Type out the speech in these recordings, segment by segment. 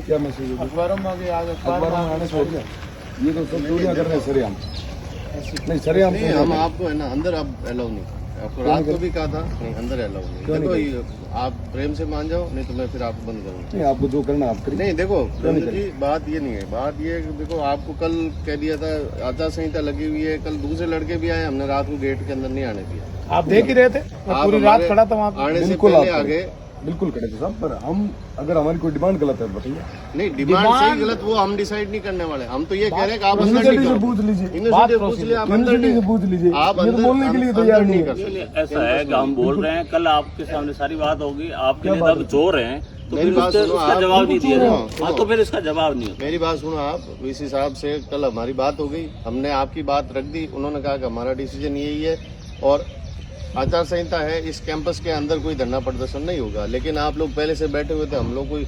क्या मैसेज है? अखबारों में आगे अखबारों में आने से हो गया। ये तो सब चोरियां कर रहे हैं सरेआम। नहीं सरेआम नहीं, हम आपको है ना अंदर अब अलाउ नहीं, आपको रात को भी कहा था नहीं अंदर अलाउ नहीं। देखो ये आप प्रेम से मान जाओ, नहीं तो मैं फिर आपको बंद करूँगा। नहीं आपको जो करना आप करिए। नहीं देखो जी, बात ये नहीं है, बात ये है कि देखो आपको कल कह दिया था आचार संहिता लगी हुई है, कल दूसरे लड़के भी आए, हमने रात को गेट के अंदर नहीं आने दिया। आप देख ही रहे थे, मैं पूरी रात खड़ा था वहाँ पे। आने से बिल्कुल पहले आप आगे बिल्कुल खड़े थे साहब, पर हम अगर हमारी कोई डिमांड गलत है बताइए। नहीं डिमांड सही गलत वो हम डिसाइड नहीं करने वाले, हम तो ये कह रहे हैं कि आप अंदर यूनिवर्सिटी नहीं से करो। पूछ लीजिए, यूनिवर्सिटी पूछ लिया, आप अंदर यूनिवर्सिटी नहीं से पूछ लीजिए, आप ये तो अंदर बोलने के लिए अंदर तैयार नहीं नहीं कर है। सकते। ऐसा है कि हम बोल रहे हैं, कल आपके सामने सारी बात होगी, आपके क्या लिए बात तब है? चोर हैं तो मेरी फिर बात सुनो, उसका आप जवाब नहीं दिया सुनो, जाए। हाँ तो फिर इसका जवाब नहीं होता। मेरी बात सुनो आप, वीसी साहब से कल हमारी बात हो गई, हमने आपकी बात रख दी, उन्होंने कहा कि हमारा डिसीजन यही है और आचार संहिता है, इस कैंपस के अंदर कोई धरना प्रदर्शन नहीं होगा। लेकिन आप लोग पहले से बैठे हुए थे, हम लोग कोई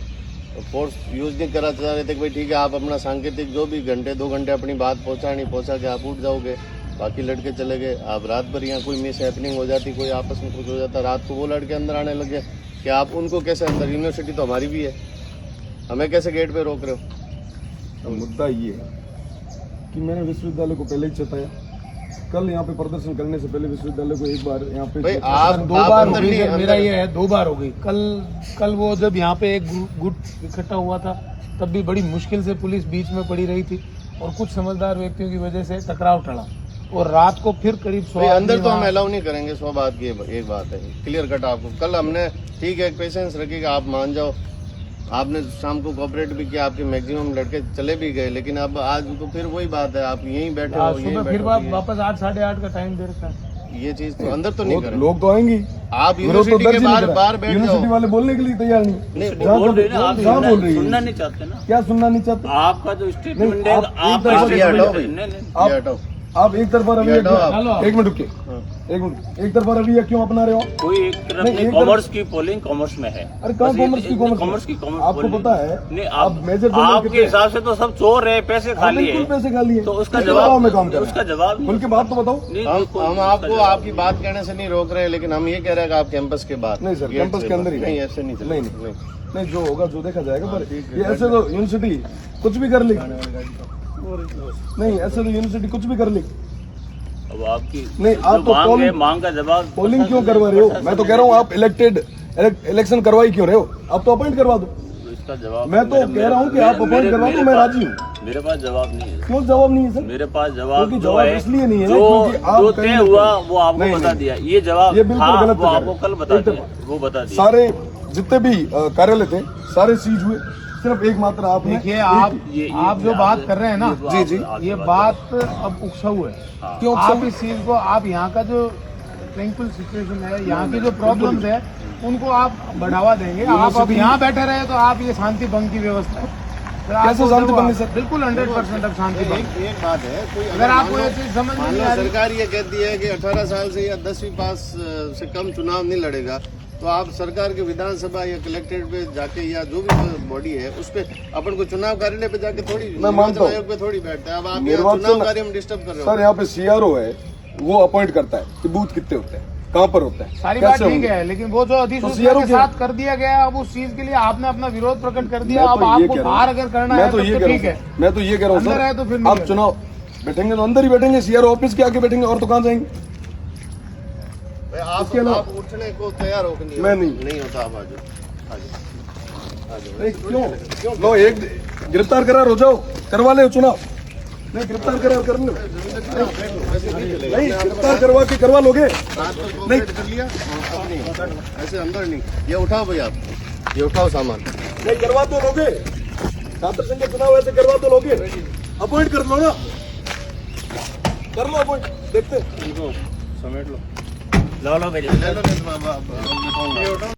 फोर्स यूज नहीं करा चाह रहे थे कि भाई ठीक है आप अपना सांकेतिक जो भी घंटे 2 घंटे अपनी बात पहुंचा नहीं पहुंचा के आप उठ जाओगे, बाकी लड़के चले गए। आप रात भर यहाँ कोई मिस हैपनिंग हो जाती, कोई आपस में कुछ हो जाता, रात को वो लड़के अंदर आने लगे कि आप उनको कैसे अंदर, यूनिवर्सिटी तो हमारी भी है, हमें कैसे गेट पे रोक रहे हो? तो मुद्दा ये है कि मैंने विश्वविद्यालय को पहले ही चेताया, कल यहाँ पे प्रदर्शन करने से पहले विश्वविद्यालय को एक बार यहाँ पे भाई आप 2 बार अंदर हो गई नहीं, सर, अंदर- मेरा ये है 2 बार हो गई। कल वो जब यहाँ पे एक गुट इकट्ठा हुआ था तब भी बड़ी मुश्किल से पुलिस बीच में पड़ी रही थी और कुछ समझदार व्यक्तियों की वजह से टकराव टला। और रात को फिर करीब 100 भाई अंदर तो हम आदमी अलाउ नहीं करेंगे, 100 बात की एक बात है क्लियर कट आपको। कल हमने ठीक है पेशेंस रखिएगा, आप मान जाओ, आपने शाम को कोऑपरेट भी किया, आपके मैक्सिमम लड़के चले भी गए, लेकिन अब आज तो फिर वही बात है, आप यहीं बैठे हो, यहीं सुबह फिर बैठे हो। वापस 8 साढ़े 8 का टाइम दे रखा है। ये चीज तो अंदर तो नहीं करें, लोग तो आएंगे, आप विरोध तो यूनिवर्सिटी दर्ज के ही नहीं बाहर करा। बाहर बैठ यूनिवर्सिटी जाओ। वाले बोलने के लिए तैयार नहीं। नहीं जहाँ बोल रहे हैं ना, आप जहाँ बोल रही सुनना है, नहीं चाहते ना। क्या सुनना नहीं चाहते? आपका जो स्टेटमेंट है, आप आप एक तरफा ये हटाओ भाई। नहीं नहीं आप ये हटाओ। आप एक तरफा रवैया ये हटाओ आप। क्यों- एक मिनट रुकिए, हाँ। एक मिनट, एक तरफा रवैया क्यों अपना रहे हो? कोई एक तरफ नहीं, नहीं, एक कॉमर्स की पोलिंग कॉमर्स में है। अरे कहाँ बस ये- कॉमर्स की कॉमर्स की आपको polling- पता है? नहीं आप आप मेजर जनरल आपके कितने- हिसाब से तो सब चोर है, पैसे खाली बिल्कुल है, पैसे खाली है, तो उसका किसके जवाब दबाव में काम कर रहे उसका हैं? जवाब नहीं खुल के बात तो बताओ। नहीं, हम बिल्कुल उसका आपको जवाब आपकी बात कहने से नहीं रोक रहे हैं, लेकिन हम ये कह रहे हैं कि आप कैंपस के बाहर नहीं सर, गेट कैंपस से के अंदर ही बाहर। नहीं रहें। ऐसे नहीं नहीं, चलेगा। नहीं जो होगा जो देखा जाएगा, पर ठीक है, ये ऐसे तो यूनिवर्सिटी कुछ भी कर ली। नहीं ऐसे तो यूनिवर्सिटी कुछ भी कर ली। अब आपकी नहीं, आप जो तो मांग polling- है, मांग का जवाब पोलिंग क्यों करवा रहे हो? मैं तो कह रहा हूँ आप इलेक्शन करवाई क्यों रहे हो? आप तो अपॉइंट करवा दो। इसका जवाब मैं तो कह रहा हूँ कि आप अपॉइंट करवा दो, मैं राजी हूँ। मेरे पास जवाब नहीं है, क्यों जवाब नहीं है सर? मेरे पास जवाब क्योंकि जो जवाब है, इसलिए नहीं है जो क्योंकि आप जो कहीं तय ना हुआ कहीं- वो आपको नहीं, बता नहीं। दिया। ये जवाब ये बिल्कुल था, गलत वो है। आपको कल बता एक दिया, तरफा। वो बता दिया। सारे जितने भी कार्यालय थे सारे सीज हुए, सिर्फ एकमात्र आपने देखिए आप जो बात कर रहे हैं ना, जी, जी। ये बात अब उकसाऊ है। क्यों आप इस चीज को, आप यहाँ का जो ट्रैंक्विल सिचुएशन है, यहाँ की जो प्रॉब्लम्स है, उनको आप बढ़ावा देंगे। आप अब यहाँ बैठे रहे तो आप ये शांति भंग की व्यवस्था है। फिर आपको कैसे शांति जो भंग है आप- सर? बिल्कुल 100% अब शांति भंग। एक बात है, कोई अगर आपको ये चीज समझ में मान नहीं लो आ रही, सरकार ये कहती है कि 18 साल से या 10वीं पास से कम चुनाव नहीं लड़ेगा, तो आप सरकार के विधानसभा या कलेक्ट्रेट पे जाके या जो भी बॉडी है उस पे अपन को चुनाव कार्यालय पे जाके थोड़ी मैं मानता निर्वाचन हूँ। आयोग पे थोड़ी बैठते हैं। अब आप यहाँ निर्वाचन- चुनाव कार्य में डिस्टर्ब कर रहे सर हो। यहाँ पे सीआरओ है, वो अपॉइंट करता है कि बूथ कितने होते हैं, कहाँ पर होता है, सारी बात कैसे ठीक होंगे। है, लेकिन वो जो अधिसूचना CRO के क्या? साथ कर दिया गया, अब उस चीज के लिए आपने अपना विरोध प्रकट कर दिया। मैं अब तो ये आपको कह रहा हूँ- बाहर अगर करना है मैं तो तब ये तो कह ठीक रहा है। हूँ, मैं तो ये कह रहा हूँ अंदर है सर, तो फिर नहीं आप है। चुनाव बैठेंगे तो अंदर ही बैठेंगे, सीआरओ ऑफिस के आगे बैठेंगे, और तो कहाँ जाएंगे? इसके अलावा- आप उठने को तैयार हो कि नहीं? मैं नहीं होता। आप आ जाओ। नहीं, क्यों लो एक गिरफ्तार करार हो जाओ, करवा ले चुनाव। नहीं गिरफ्तार करार कर लो, नहीं गिरफ्तार करवा के करवा लोगे। नहीं कर लिया अब नहीं, ऐसे अंदर नहीं। ये उठाओ भाई, आप ये उठाओ सामान। नहीं करवा तो लोगे, छात्र संघ के चुनाव ऐसे करवा तो लोगे, अपॉइंट कर लो ना, कर लो अपॉइंट, देखते समेट लो। लो मेरी ले लो, नहीं तो मैं बताऊंगा।